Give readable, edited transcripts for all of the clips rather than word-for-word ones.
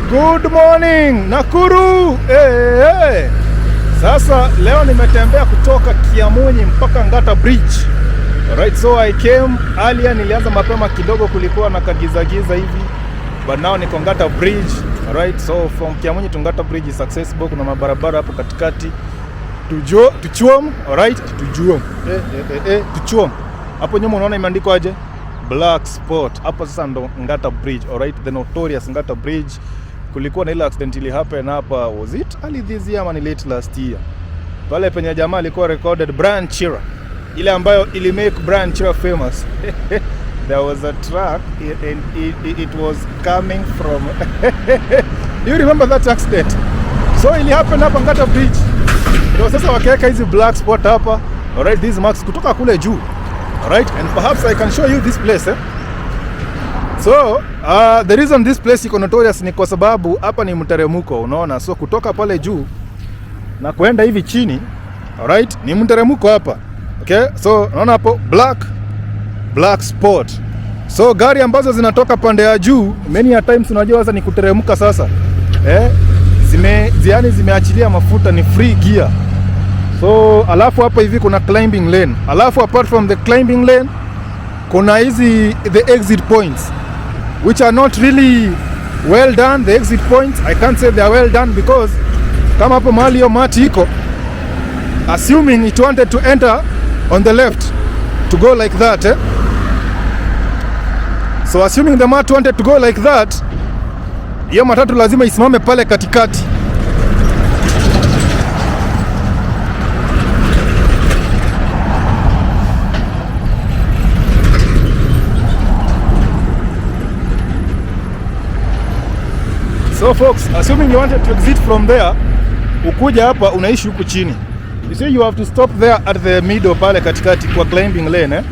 Good morning Nakuru. Hey. Sasa leo nimetembea kutoka Kiamunyi mpaka Ngata Bridge. Alright, so I came earlier, nilianza mapema kidogo, kulikuwa na kagiza hivi. But now niko Ngata Bridge. Alright, so from Kiamunyi to Ngata Bridge is accessible. Kuna mabarabara hapo katikati. Tuchuom, alright, tujuom. Tuchuom. Hapo nyuma unaona imeandikwa aje? Black spot. Hapo sasa ndo Ngata Bridge. Alright, the Notorious Ngata Bridge. Kulikuwa na ile accident ili happen hapa, was it early this year or late last year? Pale penye jamaa alikuwa recorded Brian Chira, ile ambayo ili make Brian Chira famous. There was a truck and it was coming from you remember that accident? So ili happen hapa Ngata Bridge. Ndio sasa wakaweka hizi black spot hapa. Alright, these marks kutoka kule juu. Alright, and perhaps I can show you this place. So, the reason this place iko notorious ni kwa sababu hapa ni mteremko, unaona? So kutoka pale juu na kuenda hivi chini, alright, ni mteremko hapa. Okay? So, unaona hapo black spot. So gari ambazo zinatoka pande ya juu, many a times unajua sasa ni kuteremka sasa. Zimeachilia mafuta, ni free gear. So, alafu hapa hivi kuna climbing lane. Alafu apart from the climbing lane, kuna hizi the exit points, which are not really well done. The exit points, I can't say they are well done because kama hapo mahali hiyo mati iko, assuming it wanted to enter on the left to go like that, So assuming the mat wanted to go like that, hiyo matatu lazima isimame pale katikati. So folks, assuming you wanted to exit from there, ukuja hapa unaishi huku chini. You see, you have to stop there at the middle pale katikati kwa climbing lane,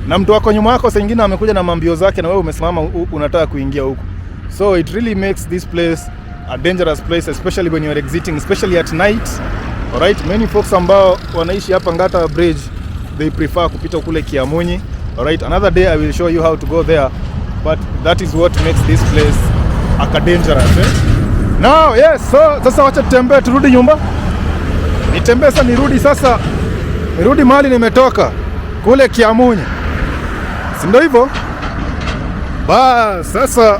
Na mtu wako nyuma yako saa nyingine amekuja na mambio zake na wewe umesimama unataka kuingia huku. So it really makes this place a dangerous place, especially when you are exiting, especially at night. Alright, many folks ambao wanaishi hapa Ngata Bridge, they prefer kupita kule Kiamunyi. Alright, another day I will show you how to go there, but that is what makes this place dangerous, Now, yes, so sasa wacha tutembee turudi nyumba. Nitembee sasa nirudi mahali nimetoka kule Kiamunyi. Si ndio hivyo? Sasa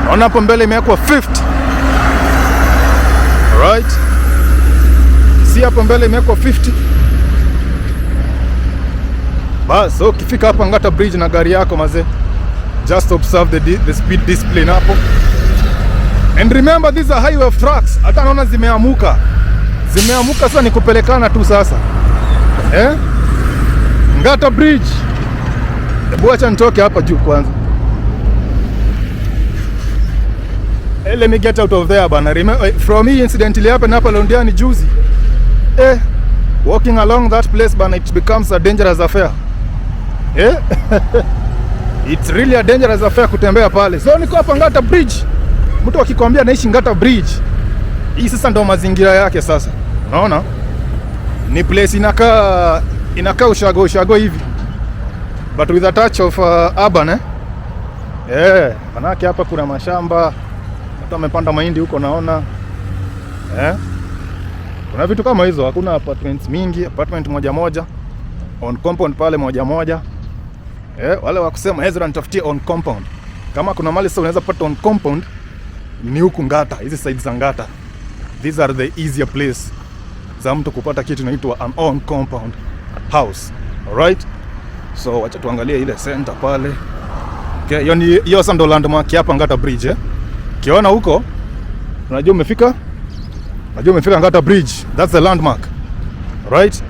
naona hapo mbele imewekwa 50. Alright. Si hapo mbele imewekwa 50. So ukifika hapa Ngata Bridge na gari yako mazee, just observe the speed display hapo. And remember, these are highway of trucks. Hata naona zimeamuka sasa, ni kupelekana tu sasa. Ngata Bridge. Hebu acha nitoke hapa juu kwanza. Let me get out of there bana. From me incidentally hapa hapa Londiani juzi. Walking along that place bana, it becomes a dangerous affair. It's really a dangerous affair kutembea pale. So niko hapa Ngata Bridge. Mtu akikwambia naishi Ngata Bridge, hii sasa ndo mazingira yake sasa. Unaona? Ni place inakaa ushago hivi. But with a touch of urban, manake hapa kuna mashamba. Watu wamepanda mahindi huko naona. Kuna vitu kama hizo, hakuna apartments mingi, apartment moja. On compound pale moja. Wale wakusema EZRA nitafutie on compound. Kama kuna mali sasa unaweza pata on compound, ni huku Ngata, hizi sides za Ngata. These are the easier place za mtu kupata kitu inaitwa an on compound house. Alright? So wacha tuangalie ile center pale. Okay, hiyo sasa ndo landmark hapa Ngata Bridge, Kiona huko, unajua umefika Ngata Bridge. That's the landmark. Alright?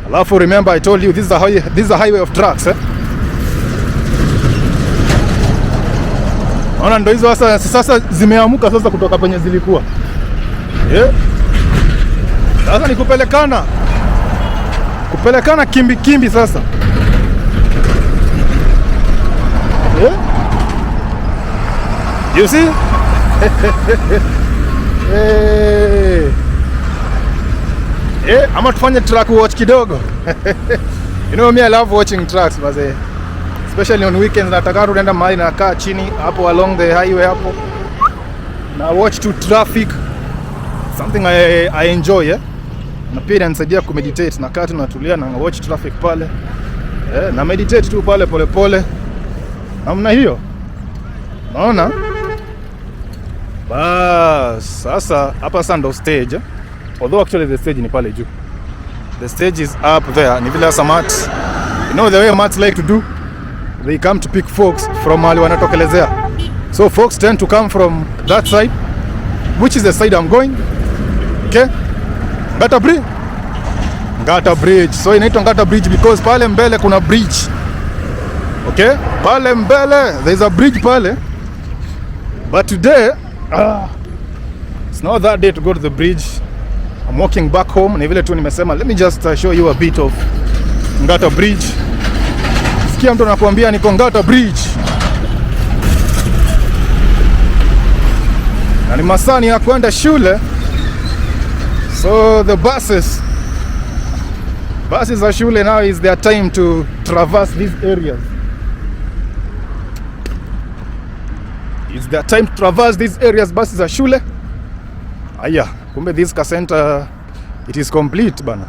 Alafu remember I told you this is a highway of trucks, Ona ndo hizo sasa zimeamuka sasa kutoka penye zilikuwa. Sasa ni kupelekana kimbi sasa. You see? Ama tufanye track watch kidogo. You know me, I love watching tracks mazee. especially on weekends. Nataka tunaenda mahali na kaa chini hapo along the highway hapo na watch to traffic, something I enjoy, yeah? Na pia inanisaidia kumeditate, na kaa tu natulia na watch traffic pale, na meditate tu pale pole pole namna hiyo, naona. Bas sasa hapa sasa ndo stage, although actually the stage ni pale juu. The stage is up there. Ni vile sasa mats, you know the way mats like to do, they come to pick folks from mali wanatokelezea. So folks tend to come from that side, which is the side I'm going. Okay, Ngata Bridge. So inaitwa Ngata Bridge because pale mbele kuna bridge. Okay, pale mbele there's a bridge pale. But today it's not that day to go to the bridge. I'm walking back home. Ni vile tu nimesema let me just show you a bit of Ngata Bridge. Sikia mtu anakuambia niko Ngata Bridge. Na ni masani ya kwenda shule. So the buses are shule now, is their time to traverse these areas. It's their time to traverse these areas. Buses are shule. Aya, kumbe this car center, it is complete bana.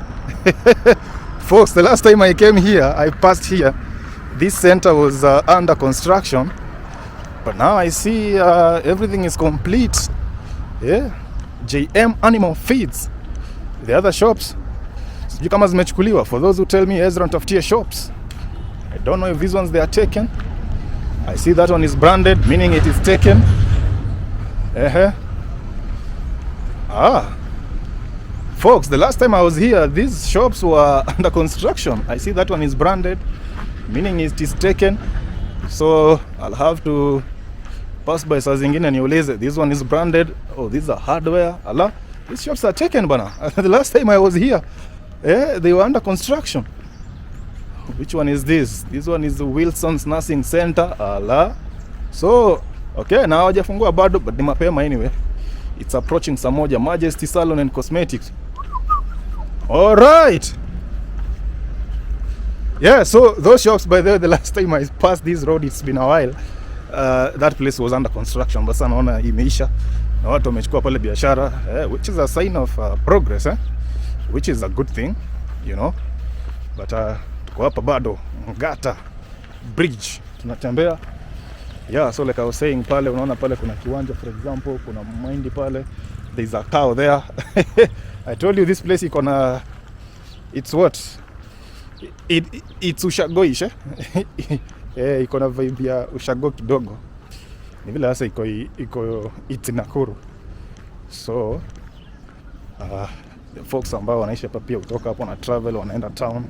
Folks, the last time I came here, I passed here, this center was under construction. But now I see everything is complete. Yeah, JM Animal Feeds. The other shops, sijui kama zimechukuliwa. For those who tell me EZRA nitafutie shops, I don't know if these ones they are taken. I see that one is branded, meaning it is taken. Folks, the last time I was here, these shops were under construction. I see that one is branded, meaning it is taken. So I'll have to pass by saa zingine niulize, this one is branded. Oh, these are hardware. Allah, these shops are taken bana. The last time I was here, they were under construction. Which one is this? This one is the Wilson's Nursing Center. Allah. So, okay, na hawajafungua bado, but ni mapema anyway. It's approaching saa moja. Majesty Salon and Cosmetics. All right. Yeah, so those shops, by the way, the last time I passed this road, it's been a while. That place was under construction, but sasa naona imeisha na watu wamechukua pale biashara, which is a sign of progress, which is a good thing, you know. But tuko hapa bado Ngata Bridge tunatembea. Yeah, so like I was saying, pale unaona pale kuna kiwanja, for example, kuna mahindi pale, there's a cow there. I told you this place iko na, it's what? It's ushagoish, iko na vibe ya ushago kidogo. Ni vile sasa iko it's NAKURU. So the folks ambao wanaishi hapa pia kutoka hapo na travel wanaenda town.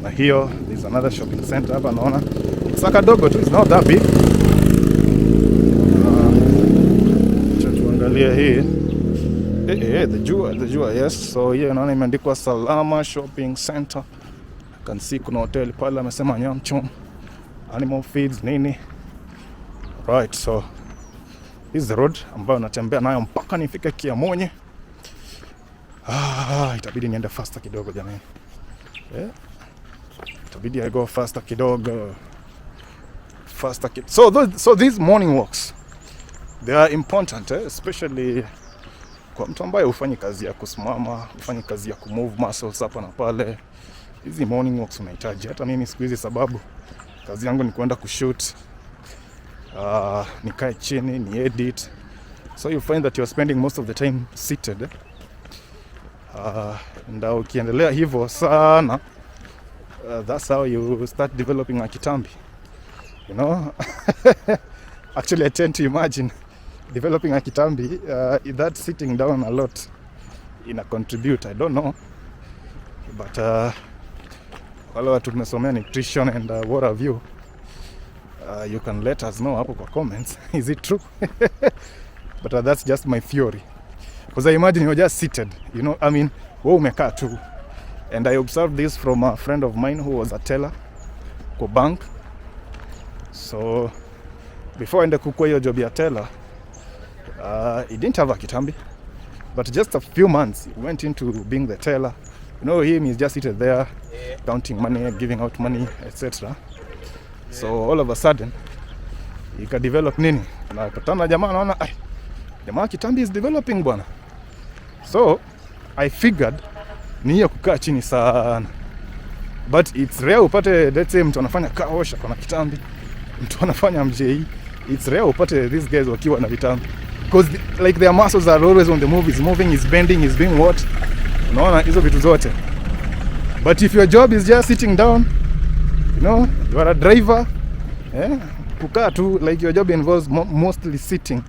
Na hiyo there's another shopping center hapa naona. It's like a dogo too, it's not that big. Tuangalia hii. The jua, yes. So here naona imeandikwa Salama Shopping Center. You can see kuna hotel pale amesema Nyamchom, Animal Feeds nini. Right, so this is the road ambayo natembea nayo mpaka nifike Kiamunyi. Itabidi niende faster kidogo jamani. Itabidi I go faster kidogo. So these morning walks, they are important, especially kwa mtu ambaye hufanyi kazi ya kusimama, hufanyi kazi ya kumove muscles hapa na pale. Hizi morning walks unahitaji. Hata mimi siku hizi sababu kazi yangu ni kwenda kushoot, nikae chini, ni edit. So you find that you're spending most of the time seated. And ukiendelea hivyo sana, that's how you start developing a kitambi. You know? Actually, I tend to imagine developing a kitambi, that sitting down a lot ina contribute. I don't know. But wale watu tumesomea nutrition and what have you, you can let us know hapo kwa comments. Is it true? But that's just my theory. Because I imagine you're just seated, you know, I mean, wewe umekaa tu. And I observed this from a friend of mine who was a teller kwa bank. So before ende kukua hiyo job ya teller, he didn't have a kitambi. But just a few months, he went into being the teller. You know him, he's just seated there, counting money, giving out money, etc. So all of a sudden ika develop nini, na patana jamaa naona jamaa kitambi is developing bwana. So I figured ni hiyo kukaa chini sana, but it's rare upate, let's say mtu anafanya car wash kwa kitambi, mtu anafanya MJE, it's rare upate these guys wakiwa na vitambi, because like their muscles are always on the move, is moving, is bending, is doing what, unaona hizo vitu zote. But if your job is just sitting down, you know, you are a driver, kukaa tu, like your job involves mostly sitting,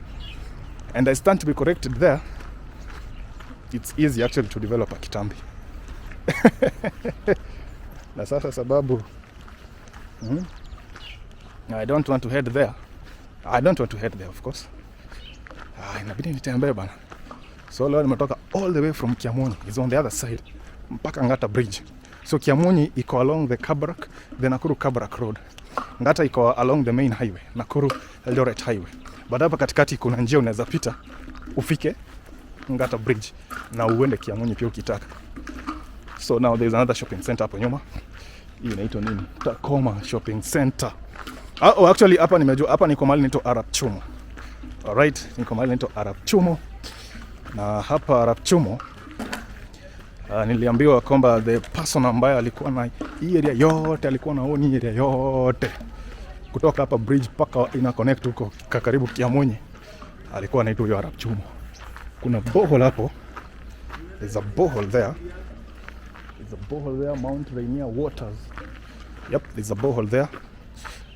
and I stand to be corrected there, it's easy actually to develop a kitambi. Na sasa sababu I don't want to head there. I don't want to head there, of course. Inabidi nitembee bana. So leo nimetoka all the way from Kiamunyi, it's on the other side, mpaka Ngata Bridge. So Kiamunyi iko along the Kabarak, the Nakuru Kabarak road. Ngata iko along the main highway, Nakuru Eldoret highway. But hapa katikati kuna njia unaweza pita ufike Ngata Bridge na uende Kiamunyi pia ukitaka. So now there's another shopping center hapo nyuma. Hii inaitwa nini? Takoma Shopping Center. Actually hapa nimejua, hapa niko mahali inaitwa Arab Chumo. Alright, niko mahali inaitwa Arab Chumo. Na hapa Arab Chumo niliambiwa kwamba the person ambaye alikuwa na hii area yote, alikuwa na hii area yote kutoka hapa bridge paka ina connect huko karibu Kiamunyi, alikuwa anaitwa huyo Arab Chumo. Kuna borehole hapo. There's a borehole there. There's a borehole there, Mount Rainier Waters. Yep, there's a borehole there.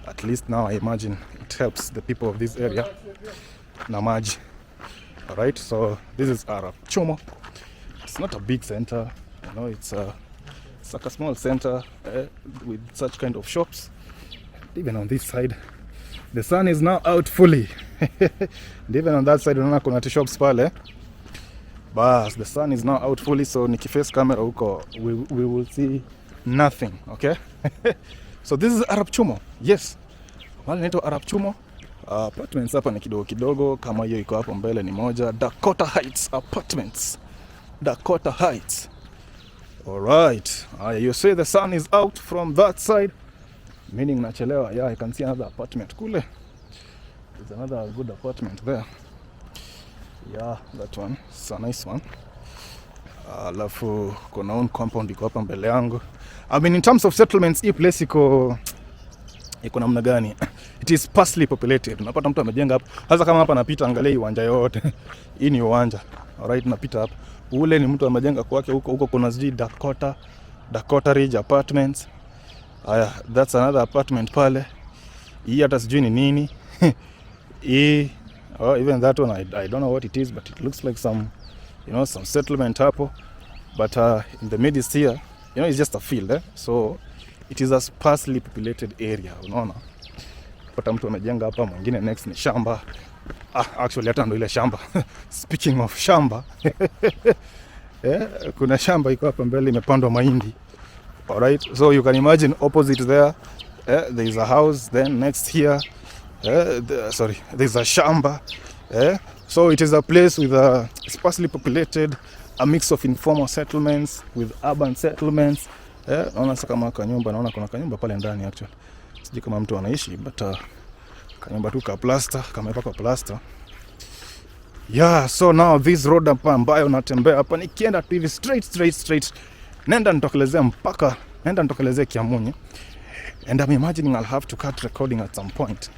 At least now I imagine it helps the people of this area na maji. Alright, so this is Arab Chumo. It's not a big center, you know, it's like a small center with such kind of shops. Even on this side, the sun is now out fully. And even on that side, unaona kuna shops pale. But the sun is now out fully, so nikiface camera huko, we will see nothing, okay? So this is Arab Chumo. Yes. Wale naitwa Arab Chumo. Apartments hapa ni kidogo kidogo, kama hiyo iko hapo mbele ni moja, Dakota Heights Apartments. Dakota Heights. All right. You say the sun is out from that side, meaning nachelewa. Yeah, I can see another apartment kule. There's another good apartment there. Yeah, that one. It's a nice one. Alafu kuna own compound iko hapa mbele yangu. I mean, in terms of settlements, hii place iko namna gani? It is sparsely populated. Unapata mtu amejenga hapa. Hasa kama hapa napita, angalia uwanja yote. Hii ni uwanja. Alright, napita hapa. Ule ni mtu amejenga kwake huko kuna ziji Dakota Ridge Apartments. That's another apartment pale. Hii hata sijui ni nini. Even that one I don't know what it is, but it looks like some, you know, some settlement hapo. But in the midst here, you know, it's just a field, so it is a sparsely populated area, unaona. Pata mtu amejenga hapa, mwingine next ni shamba. Actually hata ndo ile shamba. Speaking of shamba, kuna shamba iko hapa mbele imepandwa mahindi. Alright, so you can imagine opposite there, there is a house, then next here, there's a shamba. So it is a place with a sparsely populated, a mix of informal settlements with urban settlements. Naona sasa kama kanyumba, naona kuna kanyumba pale ndani actually. Sijui kama mtu anaishi, but kanyumba tu ka plaster, kama ipaka plaster. Yeah, so now this road hapa ambayo natembea hapa nikienda tu hivi straight. Nenda nitokelezea Kiamunyi. And I'm imagining I'll have to cut recording at some point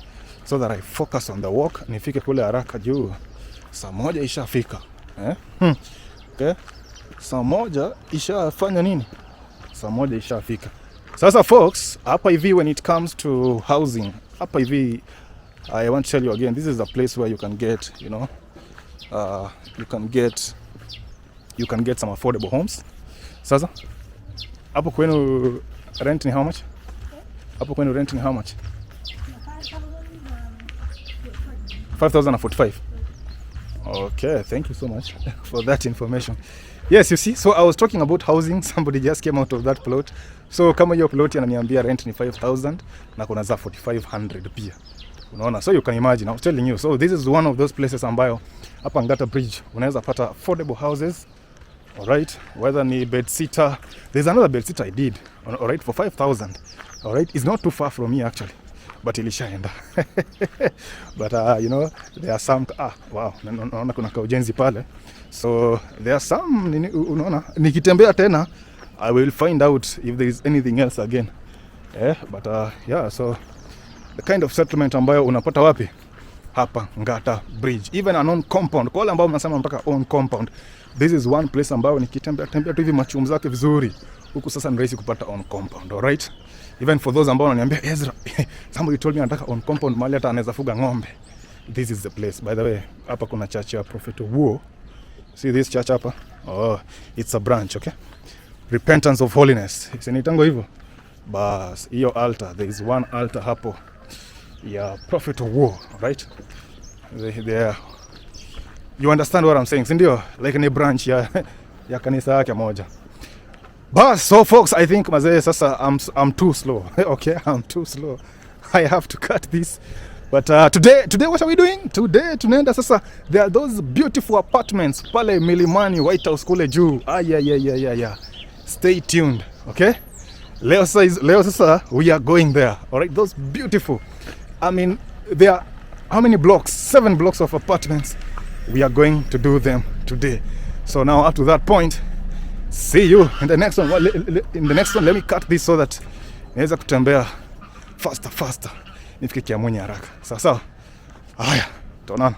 so that I focus on the walk. Nifike kule haraka juu saa moja ishafika. Okay? Saa moja ishafanya nini? Saa moja ishafika. Sasa folks, hapa hivi when it comes to housing, hapa hivi I want to tell you again, this is a place where you can get, you know, you can get some affordable homes. Sasa hapo kwenu rent ni how much? Hapo kwenu rent ni how much? 5,045. Okay, thank you so much for that information. Yes, you see, so I was talking about housing, somebody just came out of that plot. So kama hiyo plot ananiambia rent ni 5,000 na kuna za 4,500 pia. Unaona, so you can imagine, I was telling you. So this is one of those places ambayo hapa Ngata Bridge unaweza pata affordable houses. Alright, whether ni bed sitter. There's another bed sitter I did, alright, for 5,000. Alright, it's not too far from me actually. but ilishaenda. But you know, there are some wow, naona kuna kaujenzi pale. So there are some, unaona, nikitembea tena I will find out if there is anything else again. But yeah, so the kind of settlement ambayo unapata wapi? Hapa Ngata Bridge. Even an own compound. Kwa wale ambao mnasema mtaka own compound, this is one place ambayo nikitembea tu hivi machumba zake vizuri. Huku sasa ni rahisi kupata own compound, all right? Even for those ambao wananiambia Ezra, somebody told me nataka own compound mahali hata anaweza fuga ng'ombe. This is the place. By the way, hapa kuna church ya Prophet Wu. See this church hapa? Oh, it's a branch, okay? Repentance of Holiness. Isinitango hivyo. Bas, hiyo altar, there is one altar hapo ya Prophet Wu, right? There. You understand what I'm saying? Sindio? Like ni branch ya kanisa yake moja. But so folks, I think mazee sasa I'm too slow. Okay, I'm too slow. I have to cut this. But today what are we doing? Today tunaenda sasa, there are those beautiful apartments pale Milimani White House kule juu. Yeah. Stay tuned, okay? Leo sasa we are going there. All right, those beautiful. I mean, there are how many blocks? 7 blocks of apartments. We are going to do them today. So now up to that point, see you in the next one. In the next one, let me cut this so that naweza kutembea faster. Nifike Kiamunyi haraka. Sawa. Haya, tuonana.